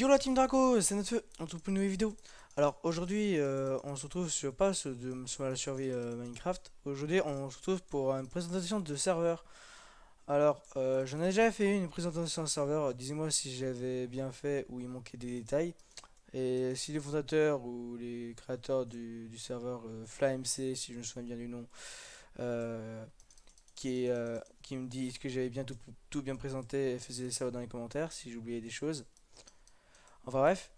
Yo la team Draco, c'est notre feu, on se retrouve pour une nouvelle vidéo. Alors aujourd'hui on se retrouve sur pas sur la survie Minecraft. Aujourd'hui on se retrouve pour une présentation de serveur. Alors j'en ai déjà fait une présentation de serveur, disez-moi si j'avais bien fait ou il manquait des détails. Et si les fondateurs ou les créateurs du serveur FlyMC, si je me souviens bien du nom, euh, qui me dit que j'avais bien tout bien présenté, faisait ça dans les commentaires si j'oubliais des choses. Enfin bref.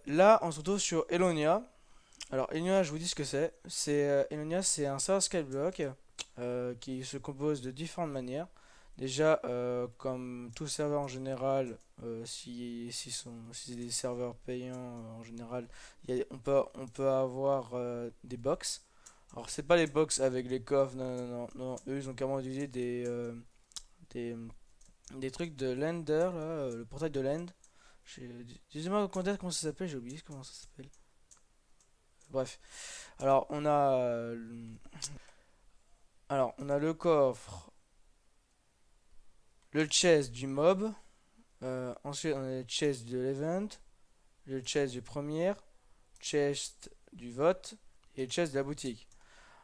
Là, on se retrouve sur Elonia. Alors, Elonia, je vous dis ce que c'est. Elonia, c'est un serveur Skyblock qui se compose de différentes manières. Déjà, comme tout serveur en général, si c'est des serveurs payants en général, on peut avoir des box. Alors, c'est pas les box avec les coffres, non, non, non, non. Eux, ils ont carrément utilisé des, des trucs de Lender, là, le portail de Land. Dis-moi au commentaire comment ça s'appelle, j'ai oublié comment ça s'appelle. Bref, alors on a le coffre, le chest du mob, ensuite on a le chest de l'event, le chest du premier, chest du vote et le chest de la boutique.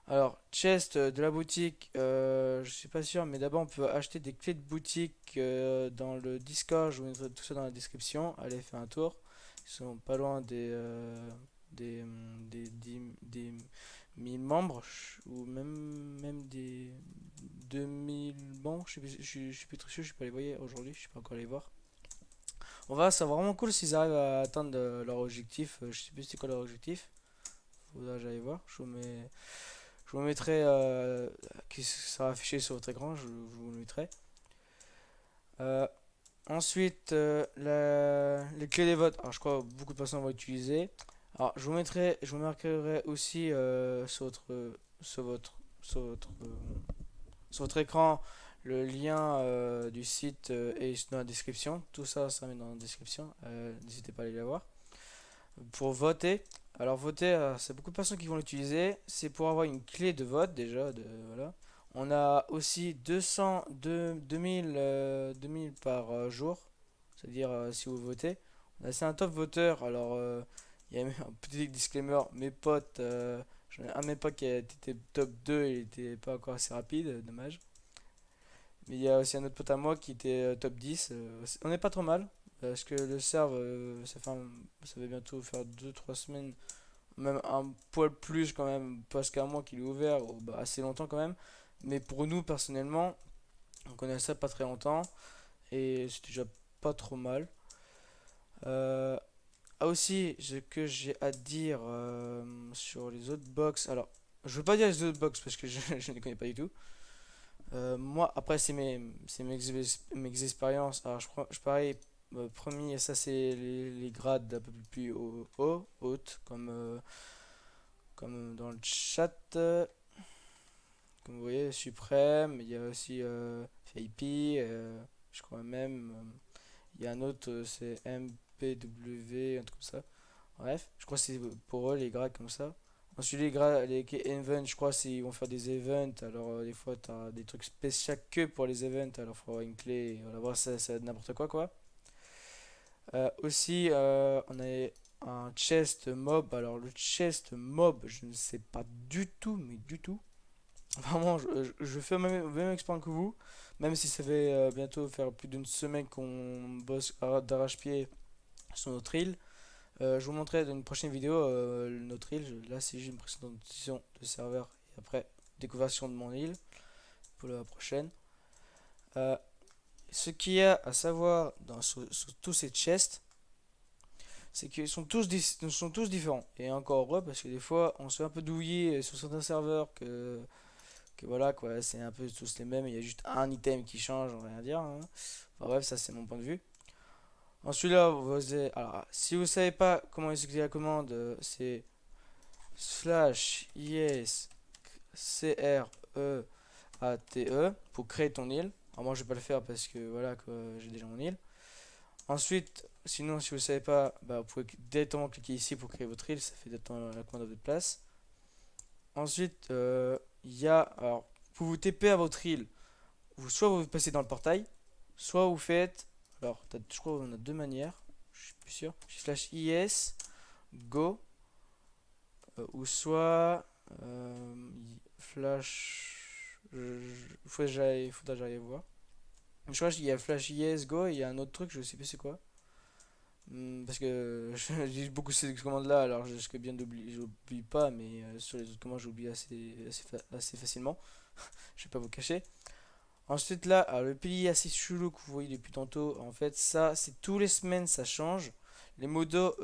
Alors, chest de la boutique, je suis pas sûr, mais d'abord on peut acheter des clés de boutique dans le Discord, je vous mettrai tout ça dans la description, allez faire un tour. Ils sont pas loin des 1000 membres, ou même des 2000 membres, je suis plus très sûr, je suis pas allé voir aujourd'hui, je suis pas encore allé voir. On va, c'est vraiment cool s'ils arrivent à atteindre leur objectif, je sais plus c'est quoi leur objectif, faudra que j'aille voir, je vous mettrai, qui sera affiché sur votre écran, je vous le mettrai. Euh, Ensuite, les clés des votes. Alors, je crois que beaucoup de personnes vont utiliser. Alors, je vous marquerai aussi sur votre, sur votre, euh, sur votre écran le lien du site et dans la description. Tout ça, ça met dans la description. N'hésitez pas à aller la voir. Pour voter. Alors, voter, c'est beaucoup de personnes qui vont l'utiliser. C'est pour avoir une clé de vote déjà. Voilà. On a aussi 2000 par jour, c'est-à-dire si vous votez. C'est un top voteur, alors il y a même un petit disclaimer, mes potes, j'en ai un de mes potes qui a été top 2, il était pas encore assez rapide, dommage. Mais il y a aussi un autre pote à moi qui était top 10, on n'est pas trop mal, parce que le serve, ça va bientôt faire 2 3 semaines, même un poil plus quand même, presque un mois qu'il est ouvert, oh, bah, assez longtemps quand même. Mais pour nous personnellement, on connaît ça pas très longtemps et c'est déjà pas trop mal. Euh, Aussi, ce que j'ai à dire sur les autres box. Alors, je veux pas dire les autres box parce que je ne les connais pas du tout. Moi, après, mes expériences. Alors, je parie, premier, ça c'est les grades un peu plus hautes, comme dans le chat. Comme vous voyez, Suprême, il y a aussi VIP, je crois même. Il y a un autre, c'est MPW, un truc comme ça. Bref, je crois que c'est pour eux les grades comme ça. Ensuite, les events, je crois qu'ils vont faire des events. Alors, des fois, tu as des trucs spéciaux que pour les events. Alors, il faut avoir une clé. Et voilà, voir ça, c'est n'importe quoi, quoi. Aussi, on a un chest mob. Alors, le chest mob, je ne sais pas du tout, mais du tout. Vraiment, je fais le même expérience que vous, même si ça fait bientôt faire plus d'une semaine qu'on bosse d'arrache-pied sur notre île. Je vous montrerai dans une prochaine vidéo notre île. Là, c'est juste une présentation de serveur et après découverte de mon île pour la prochaine. Euh, Ce qu'il y a à savoir sur tous ces chests, c'est qu'ils sont tous différents. Et encore heureux, parce que des fois, on se fait un peu douiller sur certains serveurs que voilà quoi, c'est un peu tous les mêmes, il y a juste un item qui change, on va rien dire, hein. Enfin bref, ça c'est mon point de vue. Ensuite là, alors, si vous savez pas comment exécuter la commande, c'est slash yes CREATE pour créer ton île. Alors moi je vais pas le faire parce que voilà quoi, j'ai déjà mon île. Ensuite, sinon si vous savez pas, bah, vous pouvez directement cliquer ici pour créer votre île, ça fait directement la commande à votre place. Ensuite, il y a, alors, pour vous TP à votre île, soit vous passez dans le portail, soit vous faites, alors je crois qu'on a deux manières, je suis plus sûr. J'ai flash is go ou soit flash. Faudrait que j'aille voir. Je crois qu'il y a flash is go et il y a un autre truc, je sais plus c'est quoi. Parce que j'ai beaucoup ces commandes là, alors je risque bien d'oublier, j'oublie pas, mais sur les autres commandes j'oublie assez facilement. Je vais pas vous cacher. Ensuite là, alors, le pilier assez chelou que vous voyez depuis tantôt, en fait ça c'est tous les semaines ça change. Les modos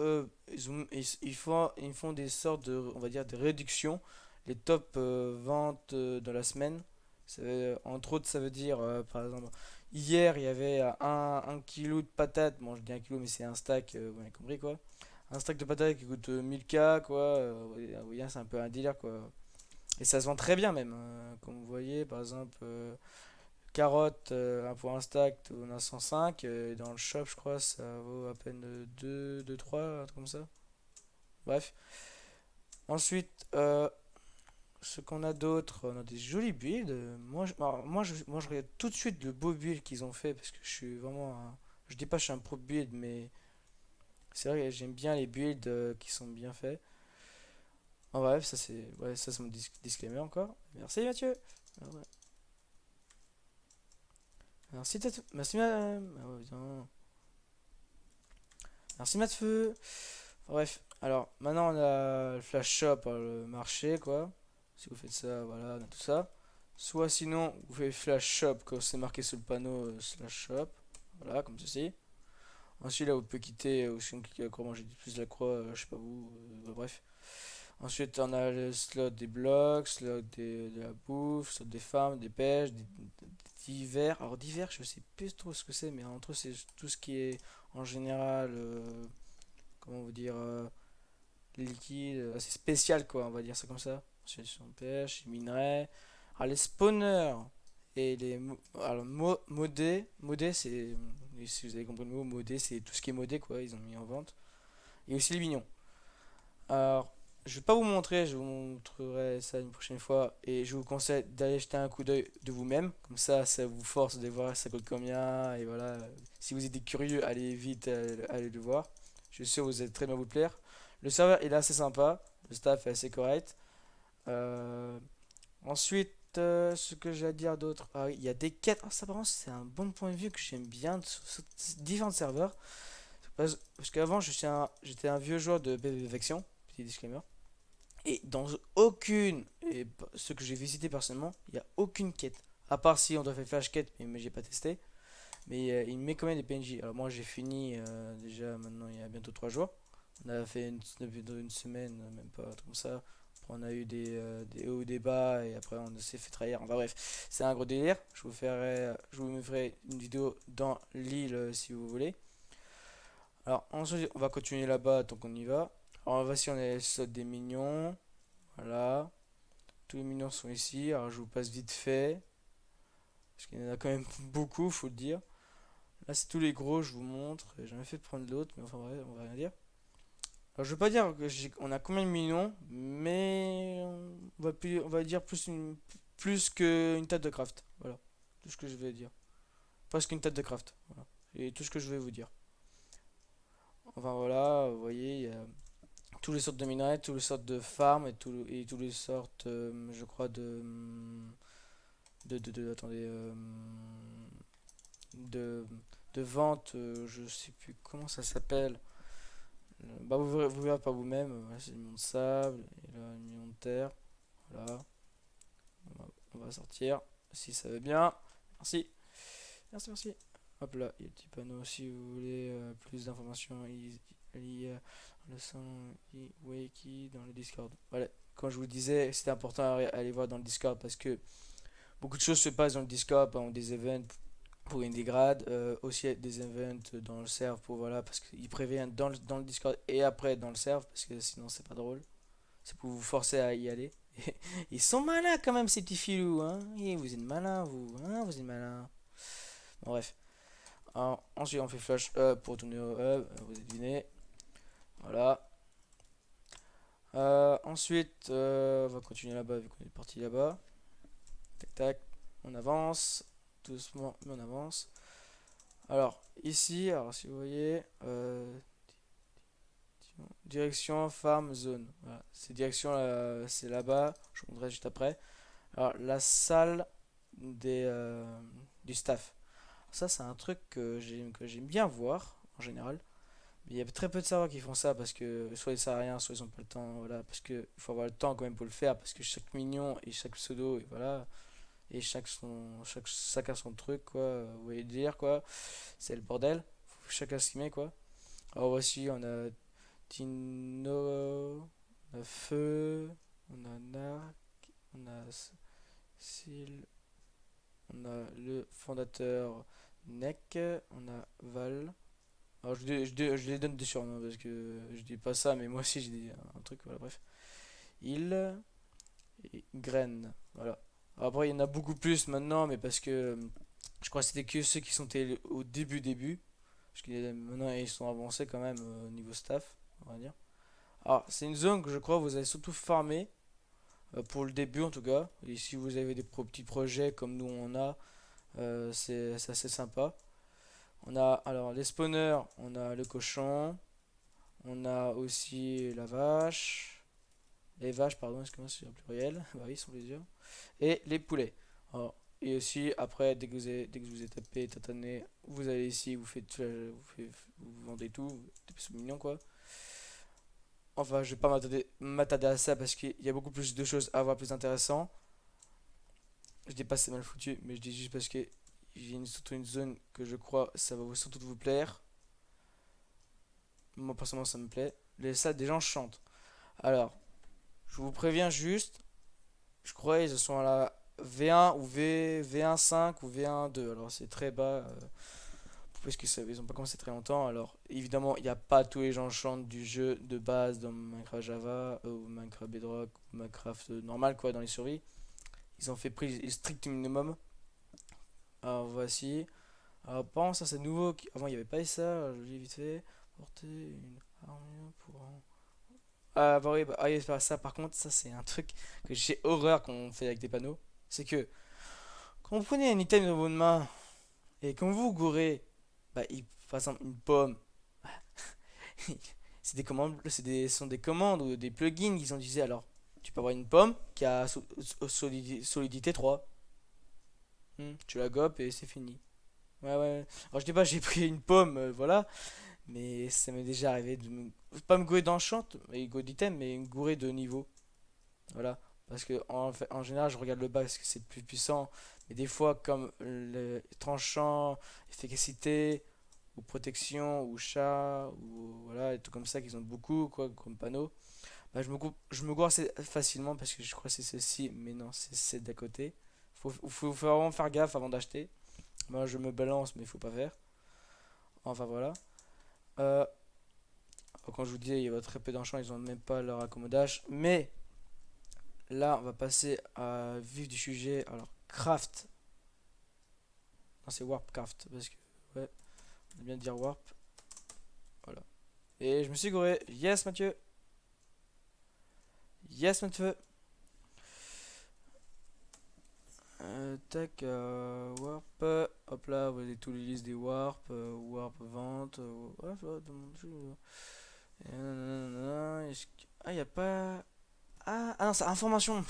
ils font des sortes de, on va dire, de réductions. Les top ventes de la semaine. Entre autres ça veut dire par exemple hier il y avait un kilo de patates, bon je dis un kilo mais c'est un stack, vous avez compris quoi. Un stack de patates qui coûte 1000K quoi, vous voyez, c'est un peu un dealer quoi. Et ça se vend très bien même, comme vous voyez par exemple. Carotte, pour un stack, on a 105. Et dans le shop, je crois, ça vaut à peine 2 3 un truc comme ça. Bref. Ensuite, ce qu'on a d'autre, on a des jolis builds. Moi, je regarde tout de suite le beau build qu'ils ont fait parce que je suis vraiment je dis pas que je suis un pro build, mais c'est vrai que j'aime bien les builds qui sont bien faits. En bref, ça c'est mon disclaimer encore. Merci Mathieu. Ah ouais. Merci madame. Ah ouais, putain. Merci Mathieu. Bref, alors maintenant on a le flash shop, le marché quoi. Si vous faites ça, voilà, on a tout ça. Soit sinon, vous faites flash shop quand c'est marqué sur le panneau slash shop. Voilà, comme ceci. Ensuite là vous pouvez quitter, ou si on clique à la croix, moi j'ai dit plus la croix, je sais pas vous, bref. Ensuite on a le slot des blocs, de la bouffe, slot des farms, des pêches, divers. Alors divers je sais plus trop ce que c'est, mais entre eux c'est tout ce qui est en général, comment vous dire, liquide, assez spécial quoi, on va dire ça comme ça. Solution de pêche, minerais. Alors les spawners et alors modés c'est, si vous avez compris le mot, modé c'est tout ce qui est modé quoi, ils ont mis en vente. Et aussi les mignons. Alors je vais pas vous montrer, je vous montrerai ça une prochaine fois et je vous conseille d'aller jeter un coup d'œil de vous-même, comme ça vous force de voir ça coûte combien et voilà. Si vous êtes curieux, allez vite, allez le voir. Je suis sûr que vous êtes très bien vous plaire. Le serveur il est assez sympa, le staff est assez correct. Euh, Ensuite, ce que j'ai à dire d'autre, ah oui, il y a des quêtes. Ah, ça par contre, c'est un bon point de vue que j'aime bien sur différents serveurs. Parce qu'avant, j'étais un vieux joueur de PvP Vection, petit disclaimer. Et dans aucune, ce que j'ai visité personnellement, il n'y a aucune quête. À part si on doit faire flash quête, mais j'ai pas testé. Mais il met quand même des PNJ. Alors moi j'ai fini déjà maintenant il y a bientôt 3 jours. On a fait une semaine, même pas comme ça. Après, on a eu des hauts, des bas et après on s'est fait trahir. Enfin bref, c'est un gros délire. Je vous ferai une vidéo dans l'île si vous voulez. Alors ensuite on va continuer là-bas tant qu'on y va. Alors voici on est le slot des minions. Voilà. Tous les minions sont ici. Alors je vous passe vite fait. Parce qu'il y en a quand même beaucoup, faut le dire. Là, c'est tous les gros, je vous montre. J'ai jamais fait prendre l'autre, mais enfin, bref, on va rien dire. Alors, je veux pas dire que on a combien de millions, mais on va dire plus qu'une table de craft. Voilà, tout ce que je vais dire. Presque une table de craft. Voilà. Et tout ce que je vais vous dire. Enfin, voilà, vous voyez, il y a toutes les sortes de minerais, toutes les sortes de farms et toutes les sortes, je crois, attendez, de, de vente, je sais plus comment ça s'appelle. Bah vous verrez par vous-même. C'est le million de sable et là le million de terre. Voilà. On va sortir si ça va bien. Merci. Merci. Hop là, il y a le petit panneau si vous voulez plus d'informations. Il y a le son Wiki dans le Discord. Voilà. Quand je vous disais, c'était important à aller voir dans le Discord parce que beaucoup de choses se passent dans le Discord, par exemple des events pour une dégrade, aussi des events dans le serve pour voilà parce qu'ils préviennent dans le Discord et après dans le serve parce que sinon c'est pas drôle. C'est pour vous forcer à y aller. Ils sont malins quand même ces petits filous, hein. Et vous êtes malins vous, hein, vous êtes malins. Bon, bref. Alors, ensuite on fait flash up pour tourner au hub, vous devinez. Voilà. Ensuite on va continuer là-bas vu qu'on est parti là-bas. Tac tac. On avance. Doucement mais on avance. Alors, ici, alors si vous voyez, direction farm zone. Voilà, c'est direction, c'est là-bas. Je vous montrerai juste après. Alors, la salle du staff. Ça, c'est un truc que j'aime bien voir en général. Mais il y a très peu de serveurs qui font ça parce que soit ils savent rien, soit ils ont pas le temps. Voilà, parce que il faut avoir le temps quand même pour le faire. Parce que chaque minion et chaque pseudo, et voilà, et chacun son truc, quoi. Vous voyez le dire, quoi. C'est le bordel. Faut chacun s'y met, quoi. Alors voici, on a Tino, on a Feu, on a Narc, on a Sil, on a le fondateur Nek, on a Val. Alors je les donne des surnoms parce que je dis pas ça, mais moi aussi j'ai dit un truc, voilà, bref. Il et Graine, voilà. Alors après il y en a beaucoup plus maintenant, mais parce que je crois que c'était que ceux qui sont au début. Parce que maintenant ils sont avancés quand même au niveau staff, on va dire. Alors c'est une zone que je crois vous allez surtout farmer, pour le début en tout cas. Et si vous avez des petits projets comme nous on a, c'est assez sympa. On a alors les spawners, on a le cochon, on a aussi la vache, les vaches, pardon, excusez-moi, c'est un pluriel, bah oui, ils sont plusieurs, et les poulets. Alors, et aussi, après, dès que vous avez tapé, tatané, vous allez ici, vous vendez tout, des petits mignons quoi. Enfin, je vais pas m'attarder à ça parce qu'il y a beaucoup plus de choses à voir plus intéressant. Je dis pas que c'est mal foutu, mais je dis juste parce que j'ai surtout une zone que je crois ça va surtout vous plaire. Moi personnellement ça me plaît. Les salles des gens chantent. Alors, je vous préviens juste, je crois ils sont à la V1 ou V1.5 ou V1.2. Alors c'est très bas, parce que ils ont pas commencé très longtemps. Alors évidemment, il n'y a pas tous les gens chantent du jeu de base dans Minecraft Java, ou Minecraft Bedrock, ou Minecraft normal quoi, dans les survies. Ils ont fait pris le strict minimum. Alors voici. Alors par contre, ça c'est nouveau. Avant il n'y avait pas ça. Alors, je l'ai vite fait. Porter une armure pour ah, bah oui, ça par contre, ça c'est un truc que j'ai horreur quand on fait avec des panneaux. C'est que quand vous prenez un item dans votre main et quand vous gourrez, bah, par exemple une pomme, c'est des commandes, ce sont des commandes ou des plugins qu'ils ont utilisé. Alors, tu peux avoir une pomme qui a solidité 3. Tu la gobes et c'est fini. Ouais, ouais. Alors, je dis pas, j'ai pris une pomme, voilà. Mais ça m'est déjà arrivé de pas me gourer d'enchant, mais d'item, mais me gourer de niveau. Voilà. Parce que en général, je regarde le bas parce que c'est le plus puissant. Mais des fois, comme le tranchant, efficacité, ou protection, ou chat, ou voilà, et tout comme ça, qu'ils ont beaucoup, quoi, comme panneau. Bah, je me goure assez facilement parce que je crois que c'est ceci, mais non, c'est celle d'à côté. Faut vraiment faire gaffe avant d'acheter. Moi, je me balance, mais il faut pas faire. Enfin, voilà. Euh, Quand je vous dis, il y a très peu d'enchants, ils ont même pas leur accommodage. Mais là, on va passer à vif du sujet. Alors, craft. Non, c'est Warpcraft. Parce que, ouais, on aime bien dire Warp. Voilà. Et je me suis gouré. Yes, Mathieu. Yes, Mathieu. Tac, Warp. Hop là, vous avez tous les listes des Warp. Warp vente. Ouais, ça va, ah, il a pas. Ah, non, c'est information.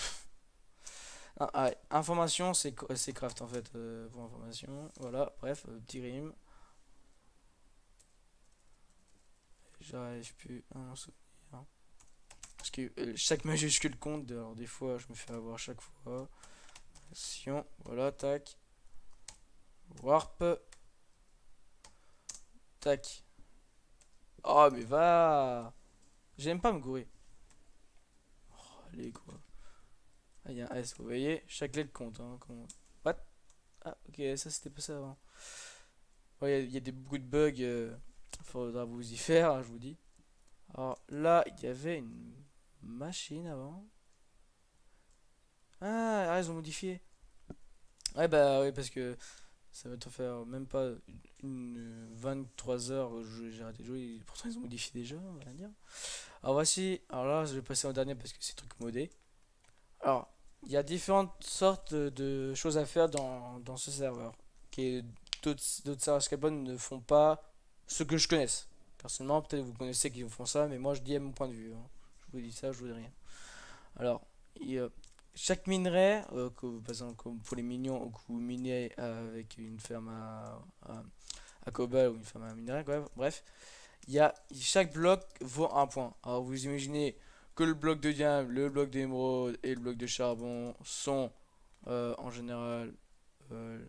Ah, ouais, information, c'est craft en fait. Pour information. Voilà, bref, petit rime. J'arrive plus à m'en souvenir. Parce que chaque majuscule compte, alors des fois je me fais avoir chaque fois. Sion, voilà, tac. Warp, tac. Oh, mais va! J'aime pas me gourer. Oh, allez, quoi. Ah, il y a un S, vous voyez, chaque lettre compte. Hein, What? Ah, ok, ça c'était pas ça avant. Ouais, il y a beaucoup de bugs, faudra vous y faire, hein, je vous dis. Alors là, il y avait une machine avant. Ah, ils ont modifié. Ouais, bah oui, parce que ça va te faire même pas une 23 heures que j'ai arrêté de jouer. Pourtant, ils ont modifié déjà, on va dire. Alors voici, alors là, je vais passer au dernier parce que c'est truc modé. Alors, il y a différentes sortes de choses à faire dans ce serveur, qui est d'autres serveurs Scalebone ne font pas ce que je connaisse. Personnellement, peut-être vous connaissez qui font ça, mais moi je dis à mon point de vue, hein. Je vous dis ça, je vous dis rien. Alors, chaque minerai, par exemple comme pour les minions, que vous minez avec une ferme à cobalt ou une ferme à minerai, bref, chaque bloc vaut un point. Alors vous imaginez que le bloc de diamant, le bloc d'émeraude et le bloc de charbon sont en général euh,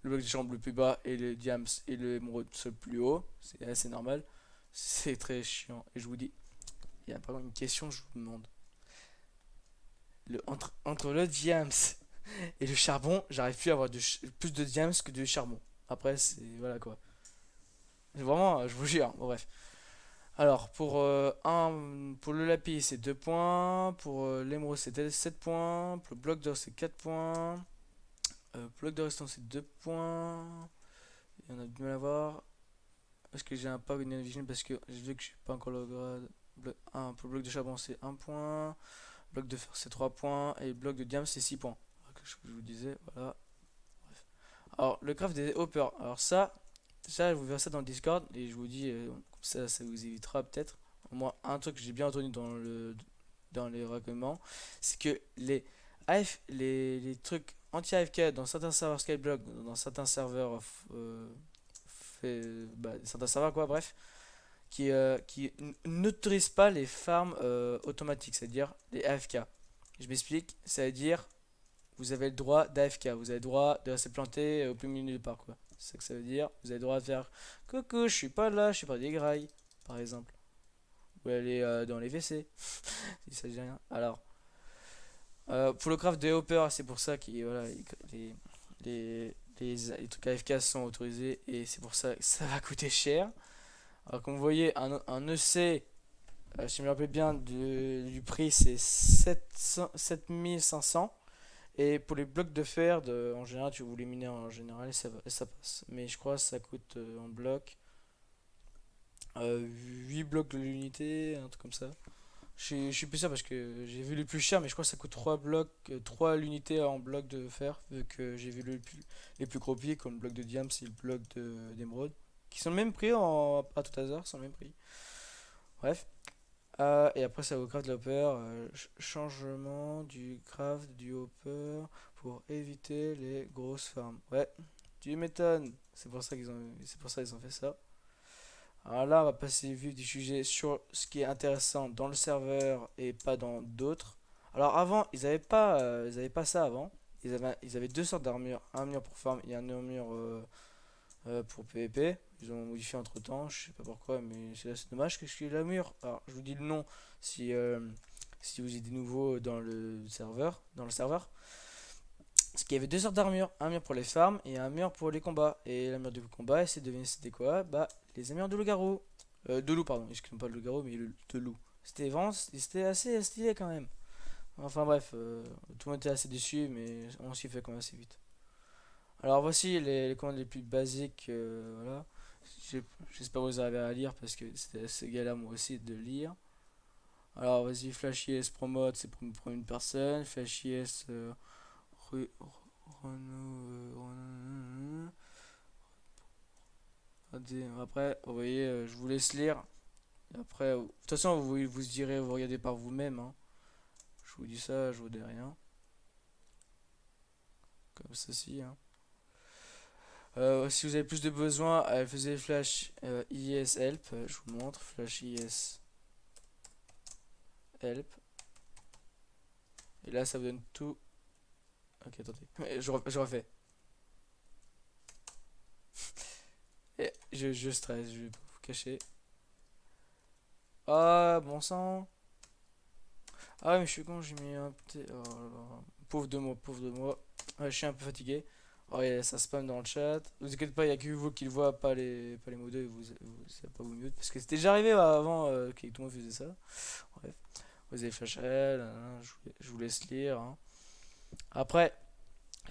le bloc de charbon le plus bas et le diamant et le émeraude le plus haut. C'est assez normal. C'est très chiant. Et je vous dis, il y a par exemple une question, je vous demande. Entre le diams et le charbon, j'arrive plus à avoir plus de diams que de charbon. Après, c'est. Voilà quoi. Vraiment, je vous jure. Bon, bref. Alors, pour le lapis, c'est 2 points. Pour l'émeraude, c'est 7 points. Pour le bloc d'or, c'est 4 points. Bloc de résistance, c'est 2 points. Il y en a du mal à voir. Est-ce que j'ai un pack de vision parce que j'ai vu que je suis pas encore le grade. Pour le bloc de charbon, c'est 1 point. Bloc de fer, c'est 3 points. Et bloc de diamant, c'est 6 points. Quelque chose que je vous disais, voilà. Bref. Alors, le craft des hoppers. Alors, ça, vous verrez ça dans le Discord. Et je vous dis, ça vous évitera peut-être. Moi, un truc que j'ai bien entendu dans les recommandements, c'est que les trucs anti-AFK dans certains serveurs Skyblock, dans certains serveurs, certains serveurs quoi, bref, qui n'autorisent pas les farms automatiques, c'est-à-dire les AFK. Je m'explique, ça veut dire vous avez le droit d'AFK, vous avez le droit de rester planté au plus milieu du parc, quoi. C'est ça que ça veut dire. Vous avez le droit de faire coucou, je suis pas là, je suis pas des grailles, par exemple. Ou aller dans les WC, il s'agit rien. Alors, pour le craft des hoppers, c'est pour ça que voilà, les trucs AFK sont autorisés et c'est pour ça que ça va coûter cher. Alors, comme vous voyez, un EC, si je me rappelle bien du prix, c'est 7500. Et pour les blocs de fer, en général, tu vous les miner en général, ça passe. Mais je crois que ça coûte en bloc 8 blocs de l'unité, un truc comme ça. Je suis plus sûr parce que j'ai vu le plus cher, mais je crois que ça coûte 3 blocs, 3 l'unité en bloc de fer, vu que j'ai vu les plus gros pieds, comme le bloc de diams et le bloc d'émeraude, qui sont le même prix à tout hasard, sont le même prix. Bref. Et après, ça au craft de l'hopper. Changement du craft du hopper pour éviter les grosses farms. Ouais, tu m'étonnes. C'est pour ça qu'ils ont fait ça. Alors là, on va passer vite du sujet sur ce qui est intéressant dans le serveur et pas dans d'autres. Alors avant, ils avaient pas ça avant. Ils avaient deux sortes d'armures, un mur pour farm et un mur pour PvP. Ils ont modifié entre temps, je sais pas pourquoi, mais c'est dommage que je suis la mur. Alors je vous dis le nom si vous êtes des nouveaux dans le serveur. Parce qu'il y avait deux sortes d'armures, un mur pour les farms et un mur pour les combats. Et la mur de combat, c'était quoi? Bah, les armures de loup-garou. De loup, pardon, excusez-moi pas le loup-garou, mais de loup. C'était assez stylé quand même. Enfin bref, tout le monde était assez déçu, mais on s'y fait quand même assez vite. Alors voici les commandes les plus basiques, voilà. J'espère que vous arrivez à lire parce que c'était assez galère moi aussi de lire. Alors vas-y, Flash ES Promote, c'est pour une personne. Flash ES après, vous voyez, je vous laisse lire. Et après, de toute façon, vous irez, vous regardez par vous-même, hein. Je vous dis ça, je vous dis rien. Comme ceci, hein. Si vous avez plus de besoins, faisait Flash IS Help. Je vous montre. Flash IS Help. Et là, ça vous donne tout. Ok, attendez. Je refais. Et je stresse, je vais pas vous cacher. Ah, bon sang. Ah, mais je suis con, j'ai mis un petit. Oh là là. Pauvre de moi, pauvre de moi. Ouais, je suis un peu fatigué. Oh, et ça spam dans le chat. Vous inquiétez pas, il n'y a que vous qui le voient, pas les modeux. Ça va pas vous mute. Parce que c'était déjà arrivé avant que tout le monde faisait ça. Bref. Vous avez Flash L, je vous laisse lire, hein. Après,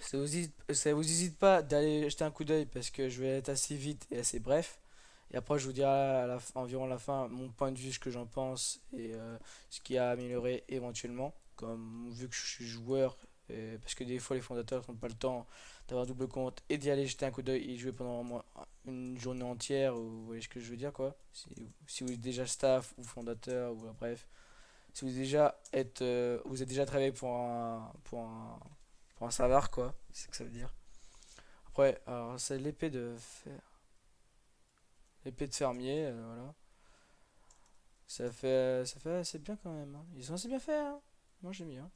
ça vous hésite pas d'aller jeter un coup d'œil parce que je vais être assez vite et assez bref. Et après, je vous dirai environ à la fin mon point de vue, ce que j'en pense et ce qui a amélioré éventuellement. Comme vu que je suis joueur parce que des fois les fondateurs n'ont pas le temps d'avoir un double compte et d'y aller jeter un coup d'œil et y jouer pendant au moins une journée entière, ou vous voyez ce que je veux dire quoi. Si vous êtes déjà staff ou fondateur ou bref, si vous vous êtes déjà travaillé pour un serveur quoi, c'est ce que ça veut dire. Après, alors c'est l'épée de fermier, voilà. Ça fait assez bien quand même, hein. Ils sont assez bien faits, hein. Moi j'aime bien.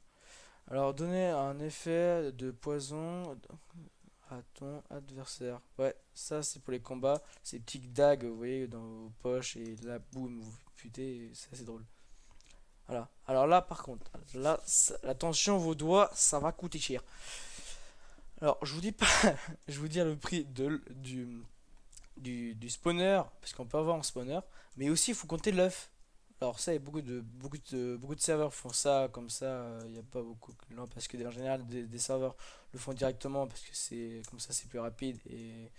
Alors, donner un effet de poison à ton adversaire. Ouais, ça c'est pour les combats. Ces petits dagues, vous voyez, dans vos poches et là, boum, vous putez, c'est assez drôle. Voilà. Alors là, par contre, là, attention, vos doigts, ça va coûter cher. Alors, je vous dis pas, je vous dis le prix du spawner, parce qu'on peut avoir un spawner, mais aussi il faut compter l'œuf. Alors ça, il y a beaucoup de serveurs font ça comme ça. Il n'y a pas beaucoup non, parce que en général des serveurs le font directement parce que c'est comme ça, c'est plus rapide et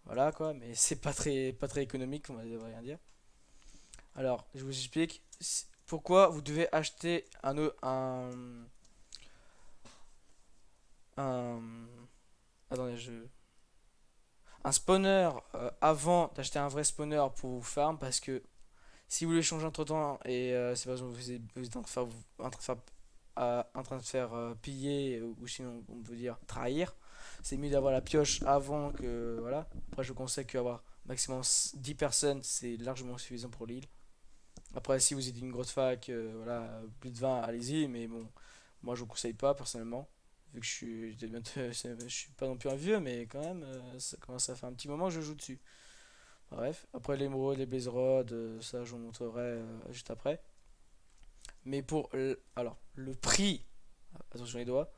voilà quoi. Mais c'est pas très économique, on va rien dire. Alors je vous explique pourquoi vous devez acheter un attendez, un spawner avant d'acheter un vrai spawner pour vous farm, parce que si vous voulez changer entre temps et c'est par exemple vous êtes en train de faire piller, ou sinon on peut dire trahir, c'est mieux d'avoir la pioche avant que voilà. Après je vous conseille qu'avoir maximum 10 personnes c'est largement suffisant pour l'île. Après si vous êtes une grosse fac, voilà, plus de 20 allez-y, mais bon, moi je vous conseille pas personnellement. Vu que je suis pas non plus un vieux, mais quand même, ça commence à faire un petit moment que je joue dessus. Bref, après l'émeraude, les blaze rods, ça je vous montrerai juste après. Mais alors, le prix, attention les doigts,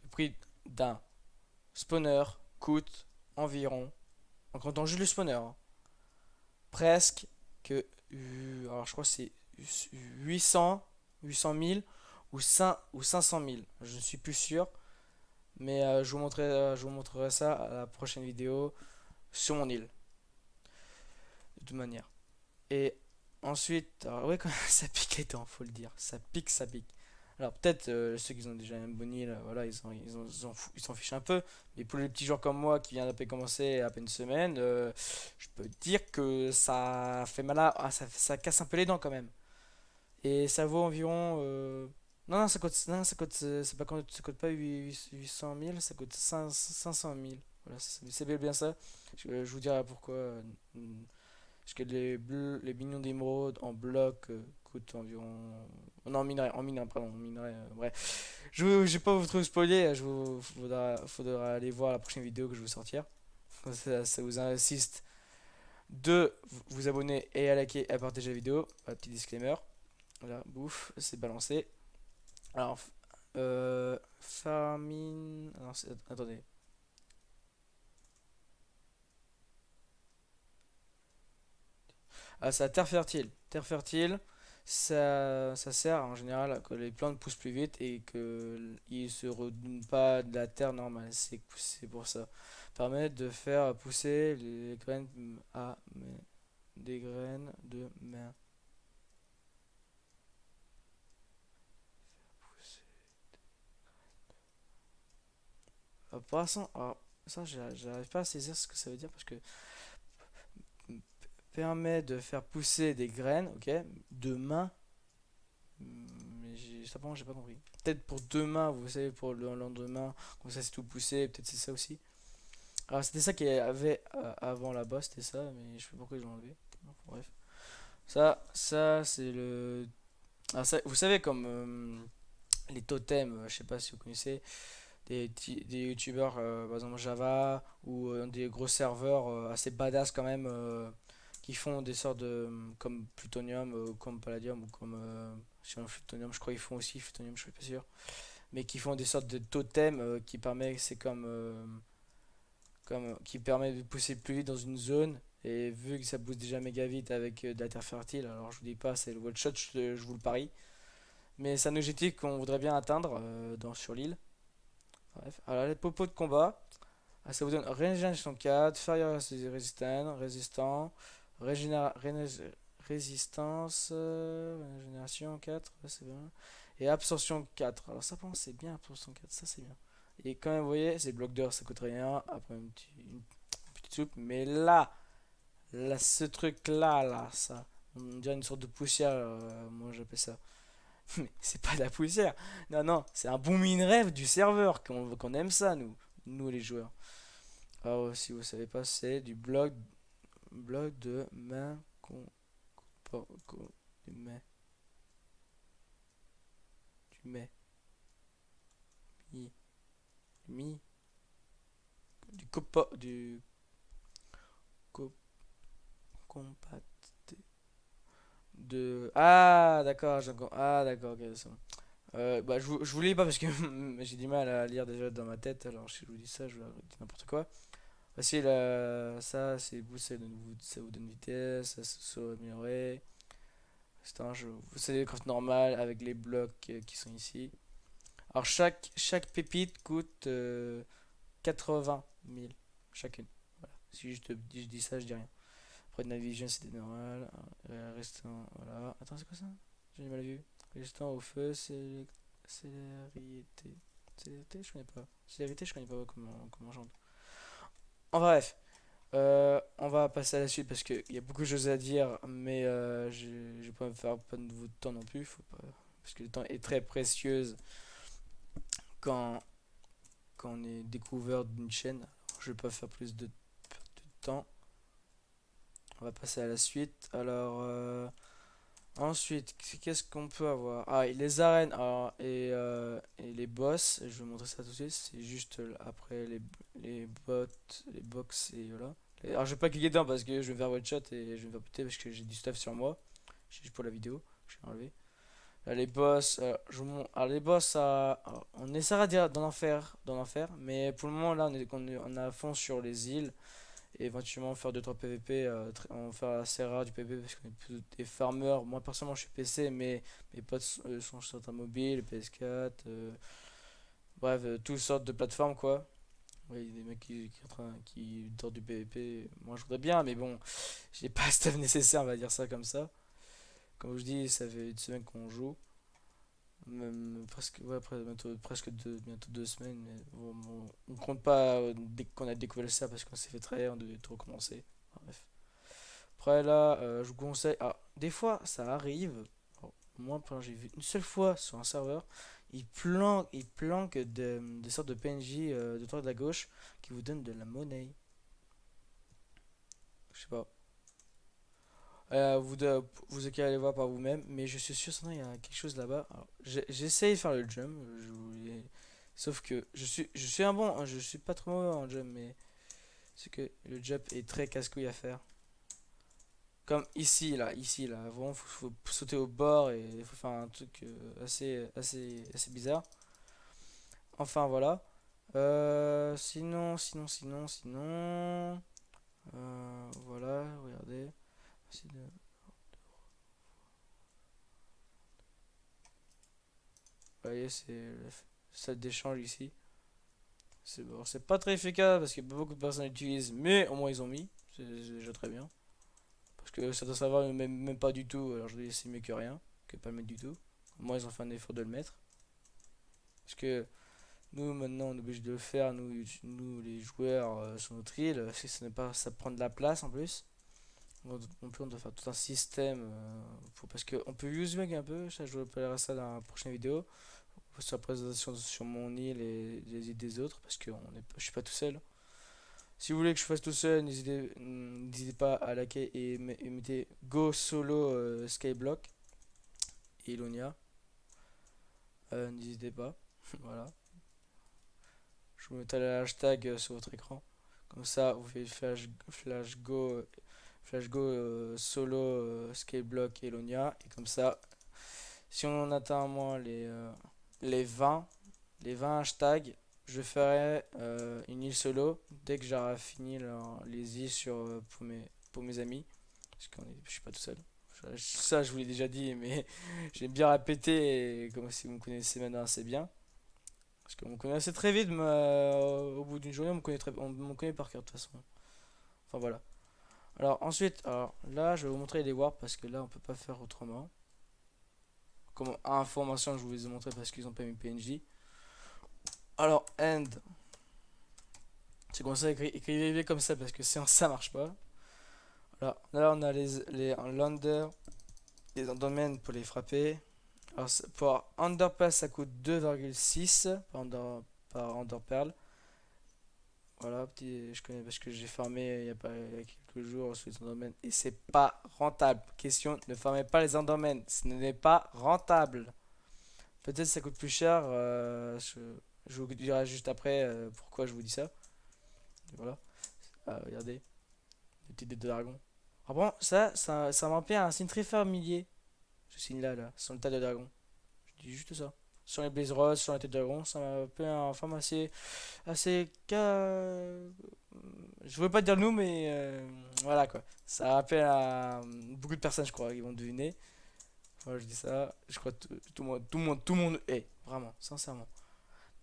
le prix d'un spawner coûte environ, en comptant juste le spawner, hein, presque que, alors je crois que c'est 800 000 ou 500 000, je ne suis plus sûr, mais je vous montrerai ça à la prochaine vidéo sur mon île, de toute manière. Et ensuite, alors ouais, quand ça pique les dents, faut le dire. Ça pique, ça pique. Alors peut-être ceux qui ont déjà un boni, là, voilà, ils s'en fichent un peu. Mais pour les petits joueurs comme moi qui vient d'à peine commencer à peine une semaine, je peux dire que ça fait mal ça casse un peu les dents quand même. Et ça vaut environ. Non, non, non, ça coûte pas 800 000, ça coûte 500 000. Voilà, c'est bien ça. Je vous dirai pourquoi. Parce que les mignons d'émeraude en bloc coûtent environ. Non, en minerai, pardon, en minerai, bref. Je vais pas vous trop spoiler, faudra aller voir la prochaine vidéo que je vais sortir. Ça vous insiste de vous abonner et à liker et à partager la vidéo. Voilà, petit disclaimer. Voilà, bouffe, c'est balancé. Alors, famine. Non, attendez. Ah, c'est la terre fertile. Terre fertile, ça sert en général à que les plantes poussent plus vite et qu'ils ne se redonnent pas de la terre normale. C'est pour ça. Permet de faire pousser les graines des graines de main. Pour l'instant, alors, ça, j'arrive pas à saisir ce que ça veut dire parce que permet de faire pousser des graines, ok, de main. Mais simplement, j'ai pas compris. Peut-être pour demain, vous savez, pour le lendemain, comme ça c'est tout poussé, peut-être c'est ça aussi. Alors c'était ça qu'il y avait avant là-bas, c'était ça, mais je sais pas pourquoi ils l'ont enlevé. Bref. Ça c'est le. Ah, vous savez, comme les totems, je sais pas si vous connaissez, des youtubeurs, par exemple Java, ou des gros serveurs assez badass quand même, qui font des sortes de. Comme Plutonium, comme Palladium, ou comme. Sur Plutonium, je crois qu'ils font aussi Plutonium, je suis pas sûr. Mais qui font des sortes de totems c'est qui permet de pousser plus vite dans une zone. Et vu que ça pousse déjà méga vite avec de la terre fertile, alors je vous dis pas, c'est le one shot, je vous le parie. Mais c'est un objectif qu'on voudrait bien atteindre sur l'île. Bref, alors les popos de combat, ça vous donne régénération 4, Fire résistant, régénération 4, régénération 4, c'est bon. et absorption 4. Alors ça, c'est bien, absorption 4, ça c'est bien. Et quand même, vous voyez, c'est bloc d'or, ça coûte rien. Après, une petite soupe. Mais là, ce truc-là, ça, on dirait une sorte de poussière, moi j'appelle ça. Mais c'est pas de la poussière. Non, non, c'est un bon minerai du serveur, qu'on aime ça, nous les joueurs. Alors, si vous savez pas, c'est du bloc de main, du mai, du mai, mi, mi, du copa, du co, compat, ah, d'accord, ah, d'accord, ok, c'est bon. Bah, je vous lis pas parce que j'ai du mal à lire déjà dans ma tête, alors si je vous dis ça, je vous dis n'importe quoi. Voici ça, c'est ça vous donne vitesse, ça se améliorer. C'est des crafts normales avec les blocs qui sont ici. Alors chaque pépite coûte 80 000 chacune. Voilà. Si je dis ça, je dis rien. Après, Night Vision, c'était normal. Restant, voilà. Attends, c'est quoi ça? J'ai mal vu. Restant au feu, célérité. Célérité, je connais pas. Célérité, je connais pas comment on chante. En bref, on va passer à la suite parce qu'il y a beaucoup de choses à dire, mais je vais pas me faire pas de votre temps non plus. Faut pas, parce que le temps est très précieux quand, quand on est découvert d'une chaîne. Alors, je vais pas faire plus de temps. On va passer à la suite. Alors, ensuite, qu'est-ce qu'on peut avoir? Ah, et les arènes et les boss. Je vais vous montrer ça tout de suite. C'est juste après les bots, les box et voilà. Alors, je vais pas cliquer dedans parce que je vais me faire one shot et je vais me faire péter parce que j'ai du stuff sur moi. C'est juste pour la vidéo. Je vais enlever. Là, les boss, alors, les boss, alors, on essaiera d'en faire, mais pour le moment, là, on est à fond sur les îles. Et éventuellement faire 2-3 PVP, on va faire assez rare du PVP parce qu'on est plutôt des farmers. Moi personnellement je suis PC, mais mes potes sont sur un mobile, PS4, bref, toutes sortes de plateformes quoi. Oui, des mecs qui sortent du PVP, moi je voudrais bien, mais bon, j'ai pas le stuff nécessaire, on va dire ça comme ça. Comme je dis, ça fait une semaine qu'on joue. Même presque, ouais, bientôt 2 semaines, mais bon, on compte pas dès qu'on a découvert ça parce qu'on s'est fait trahir, on devait tout recommencer. Bref. Après là, je vous conseille. Ah, des fois, ça arrive. Bon, moi, j'ai vu une seule fois sur un serveur, il planque des sortes de PNJ de droite à gauche qui vous donnent de la monnaie. Je sais pas. Vous allez aller voir par vous-même, mais je suis sûr, sinon il y a quelque chose là-bas. Alors, j'essaye de faire le jump, sauf que je suis un bon, hein, je suis pas trop mauvais en jump, mais c'est que le jump est très casse-couille à faire. Comme ici là, vraiment faut sauter au bord et il faut faire un truc assez bizarre. Enfin voilà. Sinon, voilà, regardez. Vous voyez, c'est la salle d'échange ici. C'est bon, c'est pas très efficace parce que beaucoup de personnes l'utilisent, mais au moins ils ont mis. C'est déjà très bien. Parce que ça doit savoir même pas du tout, alors je dis c'est mieux que rien, que pas le mettre du tout. Au moins ils ont fait un effort de le mettre. Parce que nous, maintenant, on est obligé de le faire, nous les joueurs sur notre île, si ce n'est pas, ça prend de la place en plus. On doit faire tout un système parce qu'on peut use bug un peu, ça, je vous rappellerai ça dans la prochaine vidéo. Sur la présentation sur mon île et les îles des autres, parce que je suis pas tout seul. Si vous voulez que je fasse tout seul, n'hésitez pas à liker et mettez Go Solo Skyblock et Ilonia. N'hésitez pas. Voilà. Je vous mettrai le hashtag sur votre écran. Comme ça, vous faites flash go solo skyblock et Elonia. Et comme ça, si on atteint moins les 20, les 20 hashtags, je ferai une île solo dès que j'aurai fini les îles pour mes amis. Parce que je suis pas tout seul. Ça, je vous l'ai déjà dit, mais j'aime bien répéter, comme si vous me connaissez maintenant assez bien. Parce qu'on me connaît assez très vite, mais, au bout d'une journée, on me connaît par cœur de toute façon. Enfin voilà. Alors ensuite, alors, là, je vais vous montrer les warps parce que là, on peut pas faire autrement. comme information, je vous les ai montré parce qu'ils ont pas mis PNJ. Alors, end. C'est comme ça, écrivez comme ça parce que sinon ça marche pas. Alors, là, on a les en lander, les domaines pour les frapper. Alors, pour underpass, ça coûte 2,6 par underpearl. Voilà, petit, je connais parce que j'ai farmé il y a quelques jours sur les endermen et c'est pas rentable. Question, ne farmez pas les endermen, ce n'est pas rentable. Peut-être ça coûte plus cher, je vous dirai juste après pourquoi je vous dis ça. Et voilà, regardez, les petites têtes de dragon. Ah bon, ça me rappelle un signe très familier. Ce signe là, sur le tas de dragon. Je dis juste ça. Sur les Blaze Rose, sur la tête de dragon, ça m'a rappelé un forme assez je veux pas dire nous, mais voilà quoi. Ça rappelle à beaucoup de personnes, je crois, qui vont deviner. Voilà, je dis ça. Je crois que tout le monde, vraiment, sincèrement.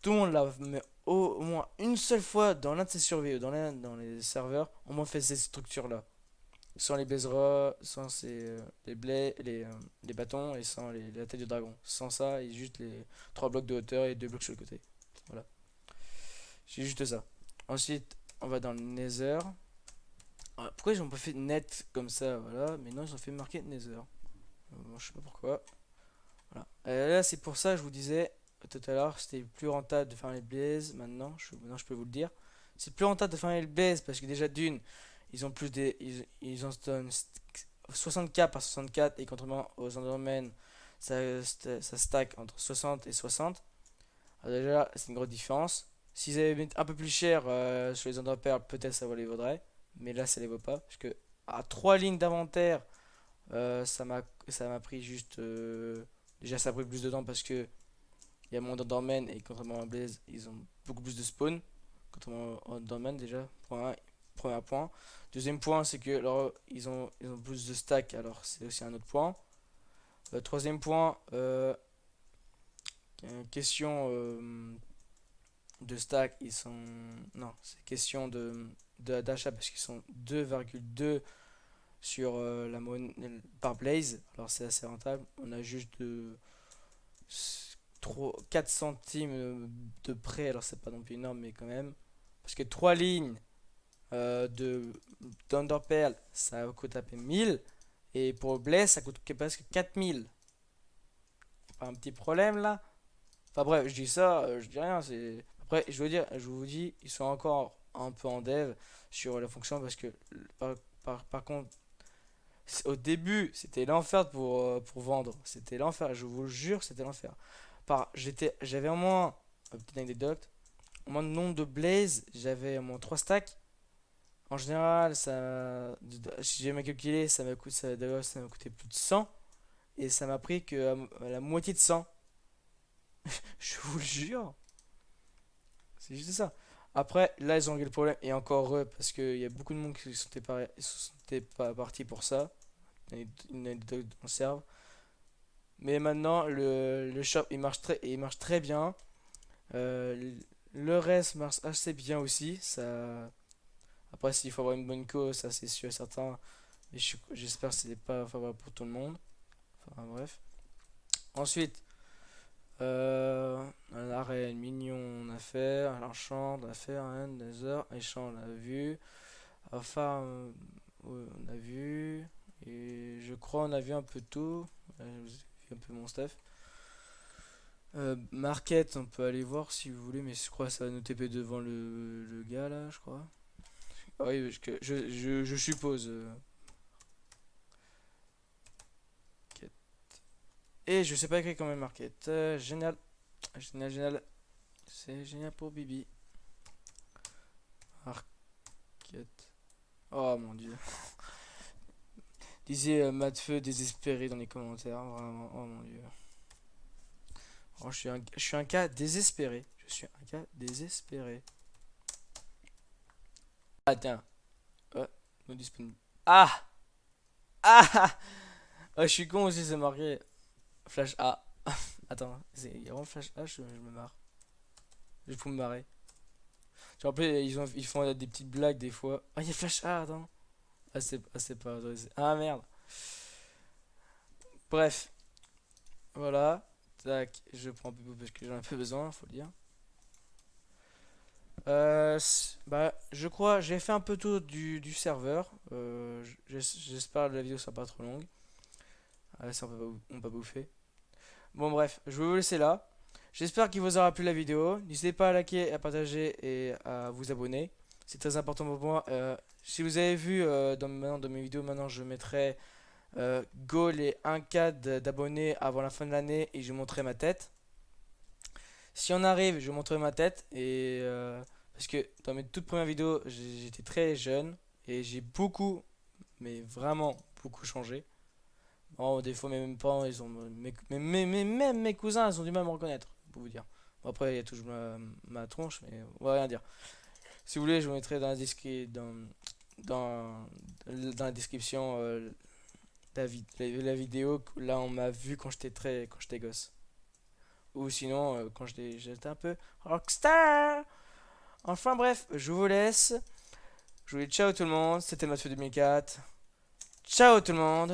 Tout le monde l'a, mais au moins une seule fois dans l'un de ses surveys ou dans les serveurs, au moins fait ces structures-là. Sans les Blazeras, sans les bâtons et sans la tête du dragon. Sans ça, et juste les 3 blocs de hauteur et 2 blocs sur le côté. Voilà. J'ai juste ça. Ensuite, on va dans le Nether. Ah, pourquoi ils ont pas fait net comme ça, voilà, mais non, ils ont fait marquer Nether. Bon, je sais pas pourquoi. Voilà. Là, c'est pour ça que je vous disais tout à l'heure, c'était plus rentable de faire les blazes. Maintenant, je peux vous le dire. C'est plus rentable de faire les blazes parce que déjà d'une, ils ont plus des, ils ont 60k par 64 et contrairement aux Endermen, ça stack entre 60 et 60. Alors déjà, c'est une grosse différence. S'ils avaient mis un peu plus cher sur les Enderpearls, peut-être ça les vaudrait. Mais là, ça les vaut pas. Parce que à 3 lignes d'inventaire, ça m'a pris juste. Déjà, ça a pris plus de temps parce que il y a moins d'Endermen et contrairement à Blaze, ils ont beaucoup plus de spawn. Contrairement aux Endermen, déjà, premier point. Deuxième point, c'est que ils ont plus de stack, alors c'est aussi un autre point. Troisième point, question de stack, ils sont. Non, c'est question d'achat parce qu'ils sont 2,2 sur la monnaie par Blaze. Alors c'est assez rentable. On a juste 4 centimes de près. Alors c'est pas non plus énorme, mais quand même. Parce que 3 lignes de d'Underpearl, ça coûte à peine 1000. Et pour Blaze, ça coûte presque 4000. Pas un petit problème là? Enfin bref, je dis ça, je dis rien. Après, je vous dis, ils sont encore un peu en dev sur la fonction parce que par contre, au début, c'était l'enfer pour vendre. C'était l'enfer, je vous le jure, c'était l'enfer. J'avais au moins, petite anecdote, au moins de nombre de Blaze, j'avais au moins 3 stacks. En général, si j'ai mal calculé, ça m'a coûté plus de 100. Et ça m'a pris que à la moitié de 100. Je vous le jure. C'est juste ça. Après, là, ils ont réglé le problème. Et encore eux, parce qu'il y a beaucoup de monde qui sont pas partis pour ça. Une anecdote en serve. Mais maintenant, le shop, il marche très bien. Euh, le reste marche assez bien aussi. Après, s'il faut avoir une bonne cause, ça c'est sûr et certain. Mais j'espère que c'est pas favorable pour tout le monde. Enfin, bref. Ensuite, un arène mignon, on a fait. Un enchant, on a fait. Un nether, échange, on a vu. Enfin, on a vu. Et je crois on a vu un peu tout. Je vous ai vu un peu mon stuff. Market, on peut aller voir si vous voulez, mais je crois que ça va nous TP devant le gars là, je crois. Ah oui, je suppose. Et je sais pas écrire quand même market. Génial. Génial, génial. C'est génial pour Bibi. Market. Oh mon dieu. Disait Matfeu désespéré dans les commentaires. Vraiment. Oh mon dieu. Oh, je suis un cas désespéré. Je suis un cas désespéré. Ah tiens. Non disponible. Ah! Ah! Oh, je suis con aussi, c'est marqué. Flash A. Attends, il y a vraiment Flash A, je me marre. Je peux me marrer. Tu rappelles, ils font des petites blagues des fois. Ah, il y a Flash A, attends. Ah, c'est pas autorisé. Ah, merde. Bref. Voilà. Tac, je prends un peu parce que j'en ai un peu besoin, faut le dire. Bah, je crois, j'ai fait un peu tout du serveur. J'espère que la vidéo sera pas trop longue. Ah, ça, on va pas bouffer. Bon, bref, je vais vous laisser là. J'espère qu'il vous aura plu la vidéo. N'hésitez pas à liker, à partager et à vous abonner. C'est très important pour moi. Si vous avez vu maintenant, dans mes vidéos, maintenant je mettrai goal et 1K d'abonnés avant la fin de l'année et je montrerai ma tête. Si on arrive, je montrerai ma tête et parce que dans mes toutes premières vidéos, j'étais très jeune et j'ai beaucoup, mais vraiment beaucoup changé. Bon, des fois, mes parents, ils ont, même mes cousins, ils ont du mal à me reconnaître, pour vous dire. Bon, après, il y a toujours ma tronche, mais on va rien dire. Si vous voulez, je vous mettrai dans, dans la description la vidéo. Là, on m'a vu quand j'étais gosse. Ou sinon, quand j'étais un peu rockstar. Enfin bref, je vous laisse. Je vous dis ciao tout le monde. C'était Mathieu 2004. Ciao tout le monde.